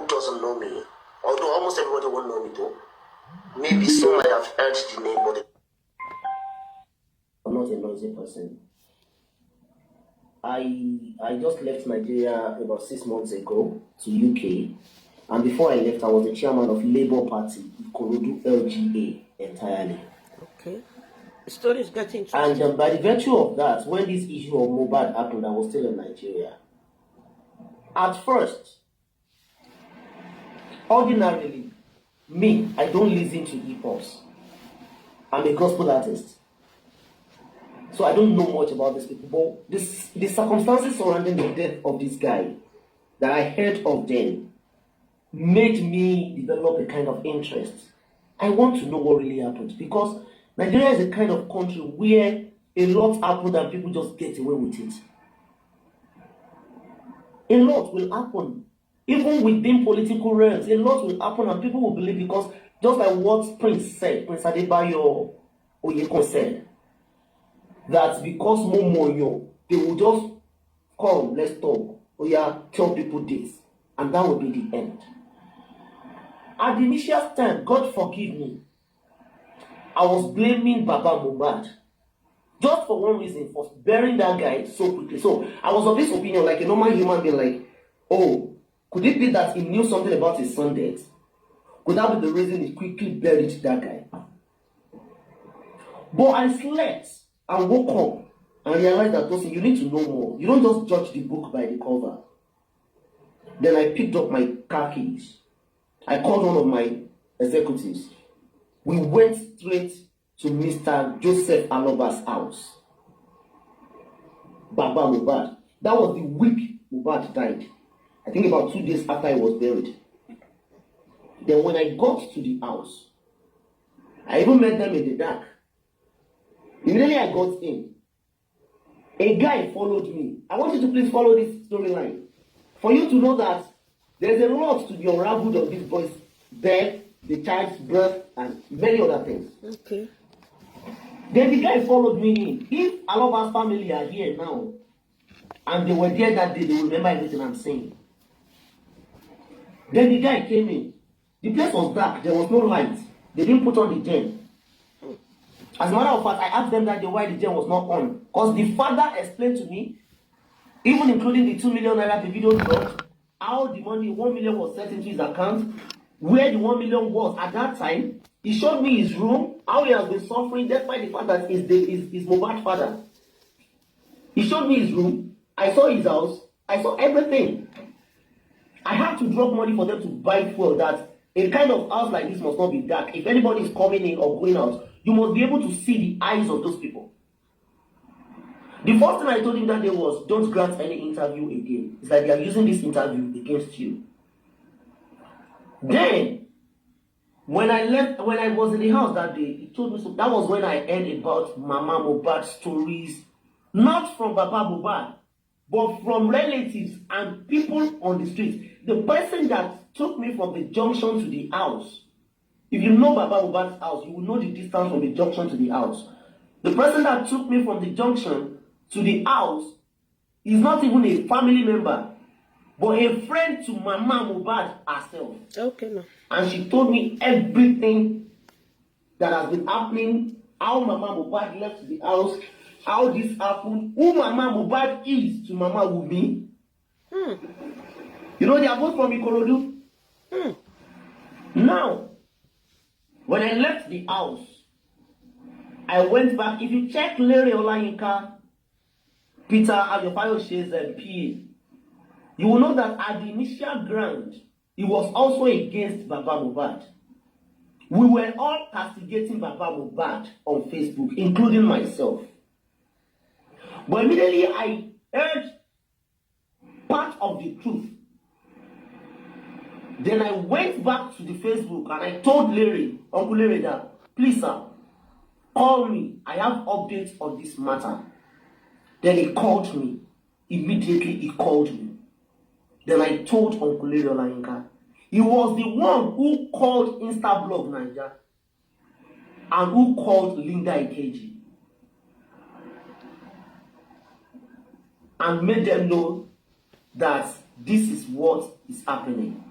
who doesn't know me, although almost everybody won't know me though, maybe some might have heard the name, but I'm not a noisy person. I just left Nigeria about 6 months ago to UK, and before I left, I was the chairman of Labour Party, Ikorodu LGA entirely. Okay. The story is getting interesting. And by the virtue of that, when this issue of Mohbad happened, I was still in Nigeria. At first, ordinarily, me, I don't listen to hip-hops. I'm a gospel artist. So I don't know much about these people, but the circumstances surrounding the death of this guy that I heard of then made me develop a kind of interest. I want to know what really happened, because Nigeria is a kind of country where a lot happened and people just get away with it. A lot will happen. Even within political realms, a lot will happen and people will believe, because just like what Prince Adebayo Oyeko said, that because Momoyo, they will just come, let's talk, or yeah, tell people this, and that will be the end. At the initial time, God forgive me, I was blaming Baba Mohbad just for one reason, for burying that guy so quickly. So I was of this opinion, like a normal human being, like, oh, could it be that he knew something about his son's death? Could that be the reason he quickly buried that guy? But I slept and woke up and realized that, listen, you need to know more. You don't just judge the book by the cover. Then I picked up my car keys. I called one of my executives. We went straight to Mr. Joseph Aloba's house. Baba Mohbad. That was the week Mohbad died. I think about 2 days after he was buried. Then when I got to the house, I even met them in the dark. Immediately I got in. A guy followed me. I want you to please follow this storyline, for you to know that there's a lot to be unraveled of this boy's death, the child's birth, and many other things. Okay. Then the guy followed me in. If Aloba's family are here now, and they were there that day, they will remember everything I'm saying. Then the guy came in. The place was dark. There was no light. They didn't put on the gen. As a matter of fact, I asked them that day why the gen was not on. Because the father explained to me, even including the 2 million naira the video dropped, how the money, 1 million was set into his account, where the 1 million was at that time. He showed me his room, how he has been suffering, despite the fact that he's Mohbad's father. He showed me his room, I saw his house, I saw everything. I had to drop money for them to buy fuel. That a kind of house like this must not be dark. If anybody is coming in or going out, you must be able to see the eyes of those people. The first thing I told him that day was, don't grant any interview again. It's like they are using this interview against you. Then, when I was in the house that day, he told me so. That was when I heard about Mama Mohbad stories, not from Baba Mohbad, but from relatives and people on the street. The person that took me from the junction to the house, if you know Baba Mohbad's house, you will know the distance from the junction to the house. The person that took me from the junction to the house is not even a family member, but a friend to Mama Mohbad herself. Okay, no. And she told me everything that has been happening, how Mama Mohbad left the house, how this happened, who Mama Mohbad is to Mama Wunmi. You know, they are both from Ikorodu. Now, when I left the house, I went back. If you check Larry Olayinka, Peter Adebayoshe's PA, you will know that at the initial ground, he was also against Baba Mohbad. We were all castigating Baba Mohbad on Facebook, including myself. But immediately I heard part of the truth. Then I went back to the Facebook and I told Larry, Uncle Larry, that, please sir, call me. I have updates on this matter. Then he called me. Immediately he called me. Then I told Uncle Larry Olayinka. He was the one who called Instablog Niger and who called Linda Ikeji and made them know that this is what is happening.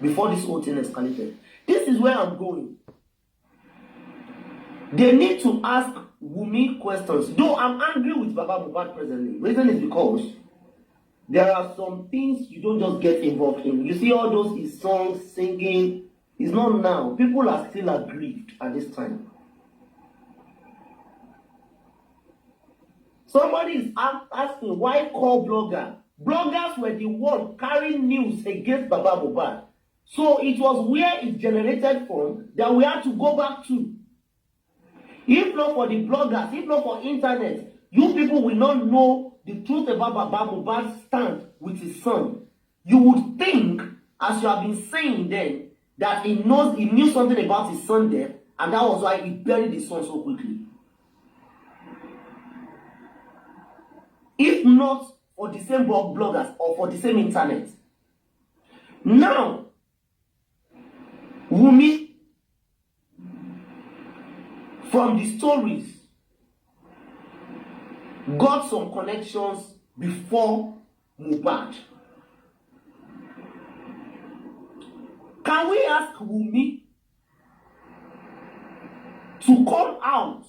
before this whole thing escalated. This is where I'm going. They need to ask Wunmi questions. Though I'm angry with Baba Mohbad presently. Reason is because there are some things you don't just get involved in. You see all those his songs, singing. It's not now. People are still aggrieved at this time. Somebody is asking why call blogger? Bloggers were the one carrying news against Baba Mohbad. So it was where it generated from that we had to go back to. If not for the bloggers, if not for internet, you people will not know the truth about Baba Mohbad's stand with his son. You would think, as you have been saying then, that he knew something about his son death, and that was why he buried his son so quickly. If not for the same bloggers or for the same internet. Now, Wunmi, from the stories, got some connections before Mohbad. Can we ask Wunmi to come out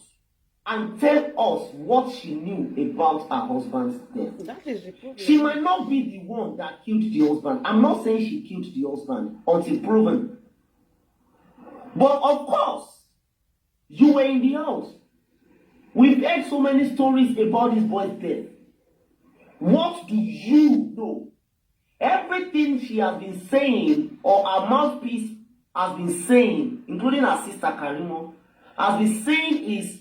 and tell us what she knew about her husband's death? That is the problem. She might not be the one that killed the husband. I'm not saying she killed the husband until proven. But of course, you were in the house. We've heard so many stories about this boy's death. What do you know? Everything she has been saying, or her mouthpiece has been saying, including her sister Karimo, has been saying is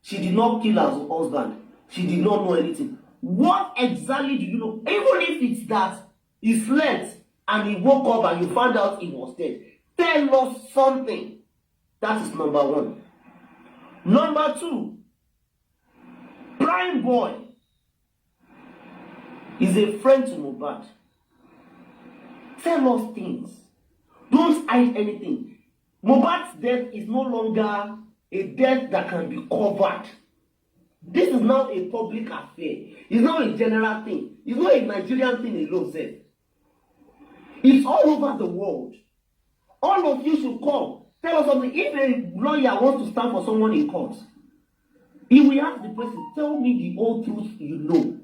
she did not kill her husband. She did not know anything. What exactly do you know? Even if it's that he slept and he woke up and you found out he was dead, tell us something. That is number one. Number two, Prime Boy is a friend to Mohbad. Tell us things. Don't hide anything. Mohbad's death is no longer a death that can be covered. This is now a public affair. It's not a general thing. It's not a Nigerian thing alone, sir. It's all over the world. All of you should come. Tell us something. If a lawyer wants to stand for someone in court, he will ask the person, tell me the whole truth you know.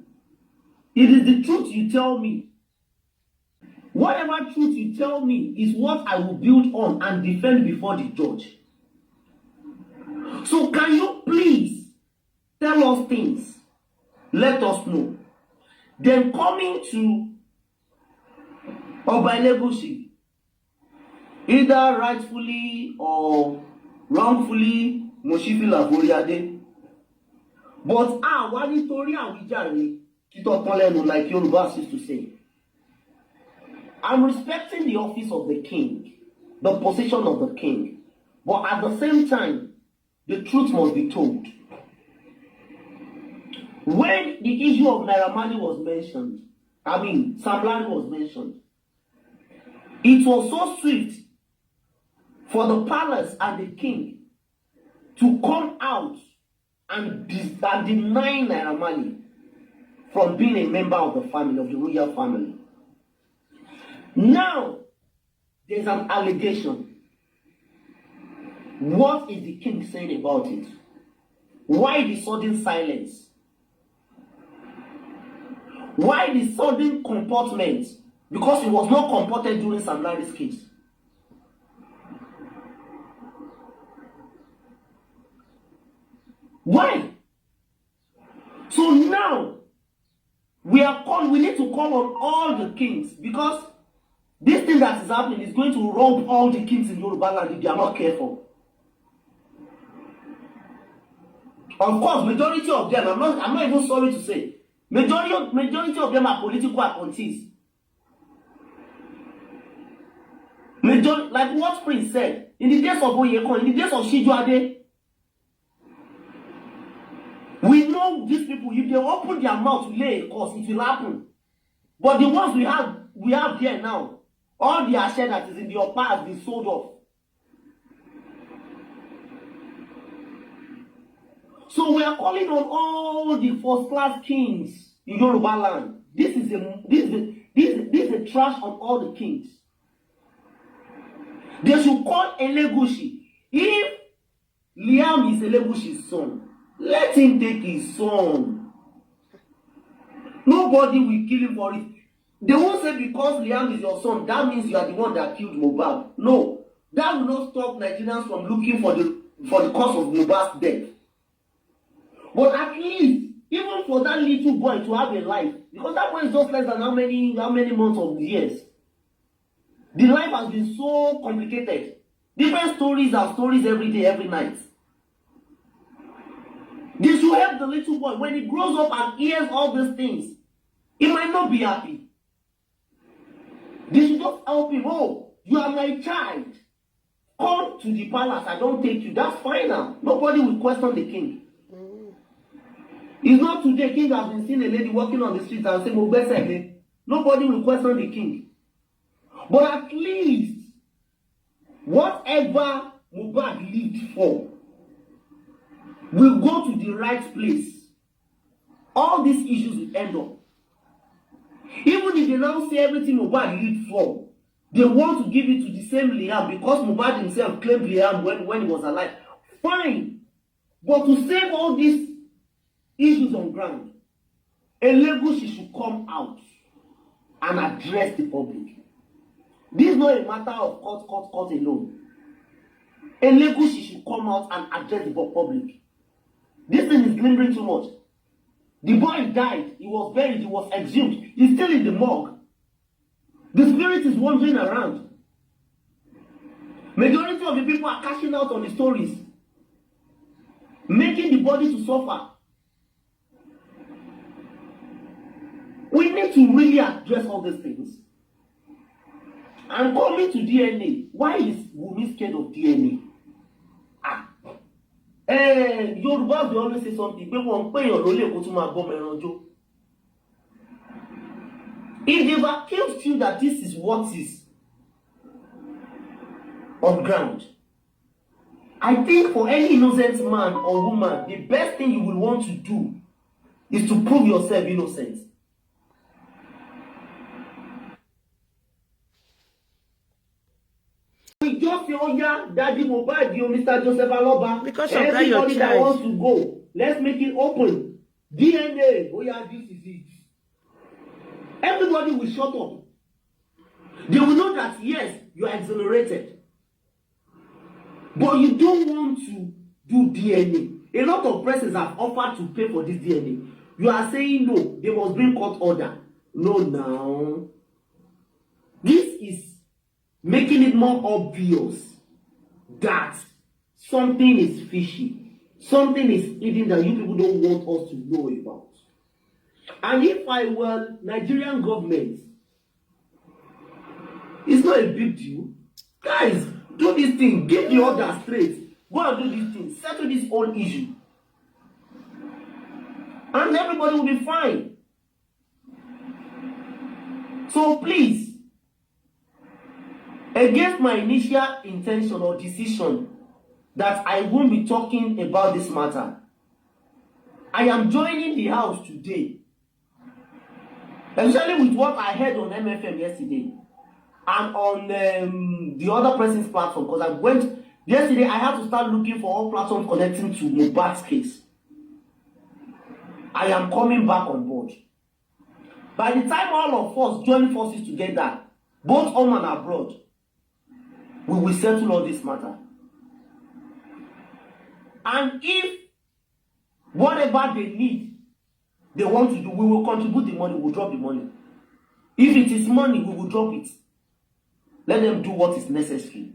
It is the truth you tell me. Whatever truth you tell me is what I will build on and defend before the judge. So can you please tell us things? Let us know. Then coming to Obailebushi, either rightfully or wrongfully, Moshifila Boriade. But why nítorí àwíjàre kí tó tán lẹ́nu, like Yoruba used to say. I'm respecting the office of the king, the position of the king. But at the same time, the truth must be told. When the issue of Naira Marley was mentioned, Sam Larry was mentioned, it was so swift for the palace and the king to come out and deny Naira Marley from being a member of the family, of the royal family. Now, there's an allegation. What is the king saying about it? Why the sudden silence? Why the sudden comportment? Because he was not comported during Sam Larry's case. Why? So now, we need to call on all the kings, because this thing that is happening is going to rob all the kings in Yoruba land if they are not careful. Of course, majority of them, I'm not even sorry to say, majority of them are political appointees. Like what Prince said, in the days of Oyekon, in the days of Shijuade, we know these people, if they open their mouth to lay a cause, it will happen. But the ones we have here now, all the share that is in the upper has been sold off. So we are calling on all the first-class kings in Yoruba land. This is a trash on all the kings. They should call Elegushi. If Liam is Elegushi's son, let him take his son. Nobody will kill him for it. They won't say because Liam is your son, that means you are the one that killed Mohbad. No, that will not stop Nigerians from looking for the cause of Mohbad's death. But at least, even for that little boy to have a life, because that boy is just less than how many months or years. The life has been so complicated. Different stories are stories every day, every night. They should help the little boy. When he grows up and hears all these things, he might not be happy. They should just help him. Oh, you are my child. Come to the palace. I don't take you. That's fine now. Nobody will question the king. It's not today king has been seeing a lady walking on the street and saying, Mohbad. Nobody will question the king. But at least, whatever Mohbad lived for will go to the right place. All these issues will end up. Even if they now say everything Mohbad lived for, they want to give it to the same Liam because Mohbad himself claimed Liam when he was alive. Fine. But to save all these issues on ground, Elegushi should come out and address the public. This is not a matter of court alone. Elegushi should come out and address the public. This thing is lingering too much. The boy died, he was buried, he was exhumed. He's still in the morgue. The spirit is wandering around. Majority of the people are cashing out on the stories, making the body to suffer. We need to really address all these things. And coming to DNA, why is Wunmi scared of DNA? Yoruba they always say something. If they've accused you that this is what is on ground, I think for any innocent man or woman, the best thing you will want to do is to prove yourself innocent. We just say, oh yeah, Daddy Mohbad, you Mr. Joseph Aloba. Because of everybody that wants to go, let's make it open. DNA, oh yeah, this is it. Everybody will shut up. They will know that yes, you are exonerated. But you don't want to do DNA. A lot of persons have offered to pay for this DNA. You are saying no, they must bring court order. No, now. This is making it more obvious that something is fishy. Something is hidden that you people don't want us to know about. And if I were Nigerian government, it's not a big deal. Guys, do this thing. Get the order straight. Go and do this thing. Settle this whole issue. And everybody will be fine. So please, against my initial intention or decision that I won't be talking about this matter, I am joining the house today, especially with what I heard on MFM yesterday and on the other person's platform, because I went yesterday, I had to start looking for all platforms connecting to Mohbad's case. I am coming back on board. By the time all of us join forces together, both home and abroad, we will settle all this matter. And if whatever they need, they want to do, we will contribute the money, we will drop the money. If it is money, we will drop it. Let them do what is necessary.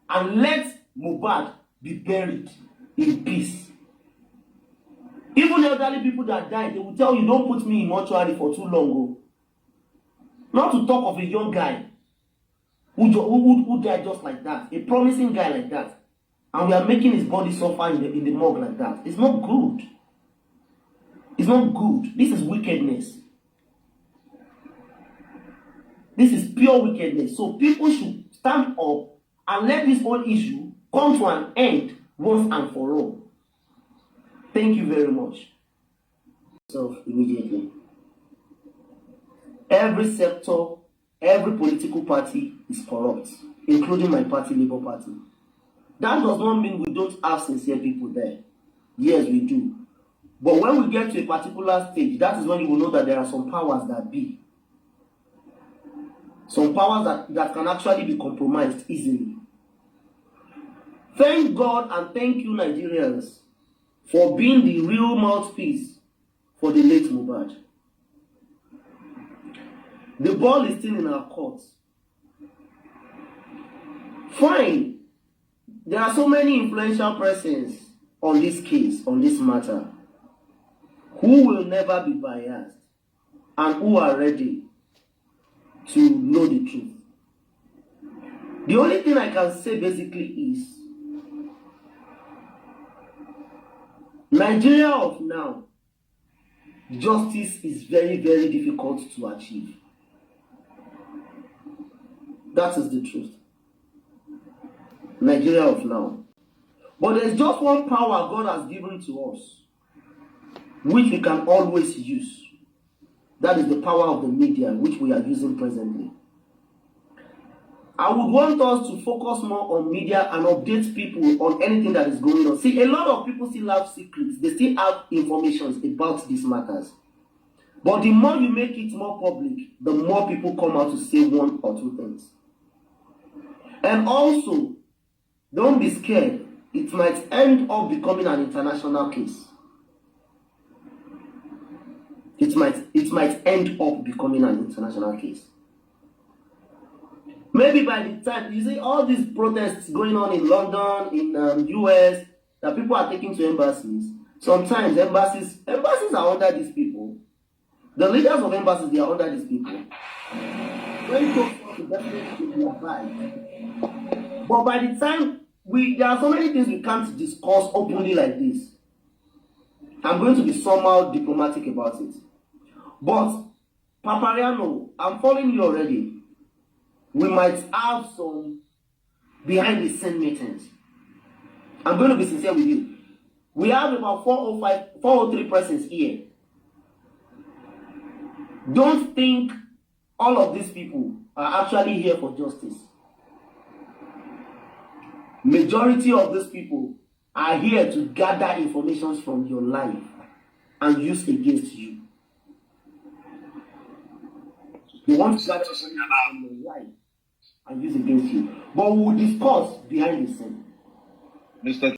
And let Mohbad be buried in peace. Even elderly people that died, they will tell you, don't put me in mortuary for too long. Not to talk of a young guy who died just like that. A promising guy like that. And we are making his body suffer in the morgue like that. It's not good. It's not good. This is wickedness. This is pure wickedness. So people should stand up and let this whole issue come to an end once and for all. Thank you very much. So immediately. Every sector, every political party is corrupt. including my party, Labour Party. That does not mean we don't have sincere people there. Yes, we do. But when we get to a particular stage, that is when you will know that there are some powers that be. Some powers that can actually be compromised easily. Thank God and thank you, Nigerians, for being the real mouthpiece for the late Mohbad. The ball is still in our courts. Fine. There are so many influential persons on this case, on this matter, who will never be biased and who are ready to know the truth. The only thing I can say basically is Nigeria of now, justice is very, very difficult to achieve. That is the truth. Nigeria of now. But there's just one power God has given to us, which we can always use. That is the power of the media, which we are using presently. I would want us to focus more on media and update people on anything that is going on. See, a lot of people still have secrets. They still have information about these matters. But the more you make it more public, the more people come out to say one or two things. And also, don't be scared. It might end up becoming an international case. It might end up becoming an international case. Maybe by the time, you see all these protests going on in London, in US, that people are taking to embassies. Sometimes embassies are under these people. The leaders of embassies, they are under these people. When you go to definitely be advised. But by the time, there are so many things we can't discuss openly like this. I'm going to be somehow diplomatic about it. But, Papariano, I'm following you already. We might have some behind the scene meetings. I'm going to be sincere with you. We have about 403 persons here. Don't think all of these people are actually here for justice. Majority of these people are here to gather information from your life and use against you. They want to gather information from your life and use against you. But we will discuss behind the scene. Mr.